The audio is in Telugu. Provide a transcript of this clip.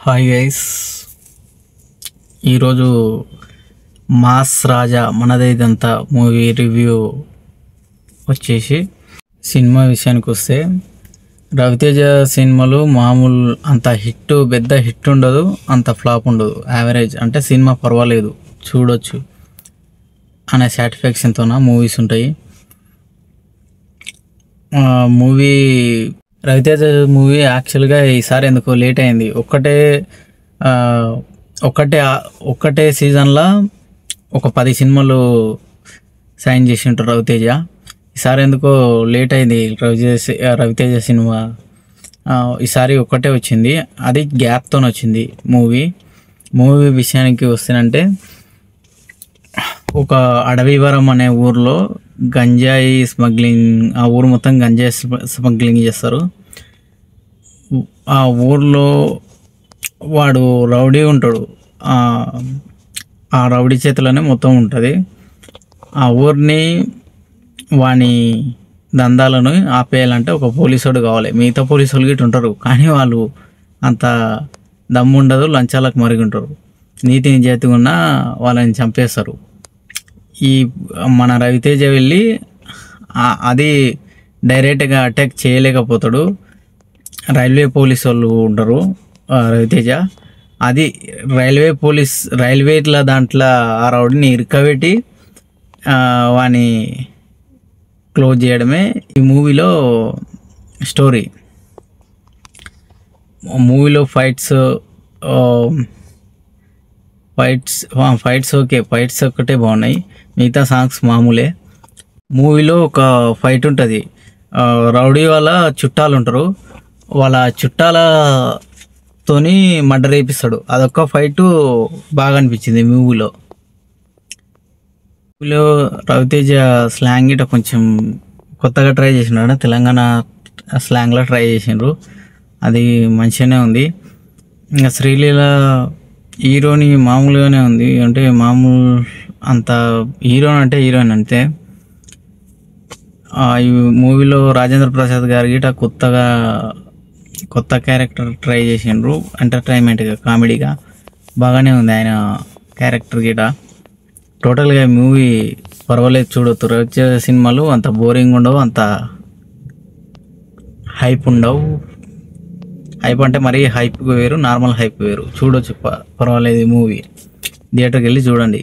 హాయ్ గైస్, ఈరోజు మాస్ రాజా మనదేదంతా మూవీ రివ్యూ వచ్చేసి సినిమా విషయానికి వస్తే రవితేజ సినిమాలు మామూలు అంత పెద్ద హిట్ ఉండదు, అంత ఫ్లాప్ ఉండదు, యావరేజ్. అంటే సినిమా పర్వాలేదు, చూడొచ్చు అనే సాటిస్ఫాక్షన్తో మూవీస్ ఉంటాయి. మూవీ రవితేజ మూవీ యాక్చువల్గా ఈసారి ఎందుకో లేట్ అయింది. ఒక్కటే సీజన్లో ఒక 10 సినిమాలు సైన్ చేసి ఉంటారు రవితేజ. ఈసారి ఎందుకో లేట్ అయింది రవితేజ సినిమా. ఈసారి ఒక్కటే వచ్చింది, అది గ్యాప్తో వచ్చింది మూవీ విషయానికి వస్తేనంటే, ఒక అడవివరం అనే ఊర్లో గంజాయి స్మగ్లింగ్, ఆ ఊరు మొత్తం గంజాయి స్మగ్లింగ్ చేస్తారు. ఆ ఊర్లో వాడు రౌడీ ఉంటాడు, ఆ రౌడీ చేతిలోనే మొత్తం ఉంటుంది. ఆ ఊరిని వాని దందాలను ఆపేయాలంటే ఒక పోలీసుడు కావాలి. మిగతా పోలీసులు గిట్ట ఉంటారు, కానీ వాళ్ళు అంత దమ్ము ఉండదు, లంచాలకు మరిగి ఉంటారు. నీతి నిజాయితీగా ఉన్న వాళ్ళని చంపేస్తారు. ఈ మన రవితేజ వెళ్ళి అది డైరెక్ట్గా అటాక్ చేయలేకపోతాడు. రైల్వే పోలీసు వాళ్ళు ఉంటారు, రవితేజ అది రైల్వేల దాంట్లో ఆ రౌడీని ఇరుకబెట్టి వాని క్లోజ్ చేయడమే ఈ మూవీలో స్టోరీ. మూవీలో ఫైట్స్ ఒక్కటే బాగున్నాయి, మిగతా సాంగ్స్ మామూలే. మూవీలో ఒక ఫైట్ ఉంటుంది, రౌడీ వాళ్ళ చుట్టాలు ఉంటారు, వాళ్ళ చుట్టాలతోని మర్డర్ చేపిస్తాడు. అదొక్క ఫైట్ బాగా అనిపించింది మూవీలో. రవితేజ స్లాంగ్ ఇట కొంచెం కొత్తగా ట్రై చేసినాడు, తెలంగాణ స్లాంగ్లో ట్రై చేసిండ్రు, అది మంచిగానే ఉంది. ఇంకా శ్రీలీల హీరోని మామూలుగానే ఉంది, అంటే మామూలు అంత హీరోయిన్ అంతే. ఈ మూవీలో రాజేంద్ర ప్రసాద్ గారి గిట కొత్త క్యారెక్టర్ ట్రై చేసిండ్రు, ఎంటర్టైన్మెంట్గా కామెడీగా బాగానే ఉంది ఆయన క్యారెక్టర్ గిట. టోటల్గా మూవీ పర్వాలేదు, చూడొచ్చు. వచ్చే సినిమాలు అంత బోరింగ్ ఉండవు, అంత హైప్ ఉండవు. హైప్ అంటే మరీ హైప్ వేరు, నార్మల్ హైప్ వేరు. చూడొచ్చు, పర్వాలేదు. మూవీ థియేటర్కి వెళ్ళి చూడండి.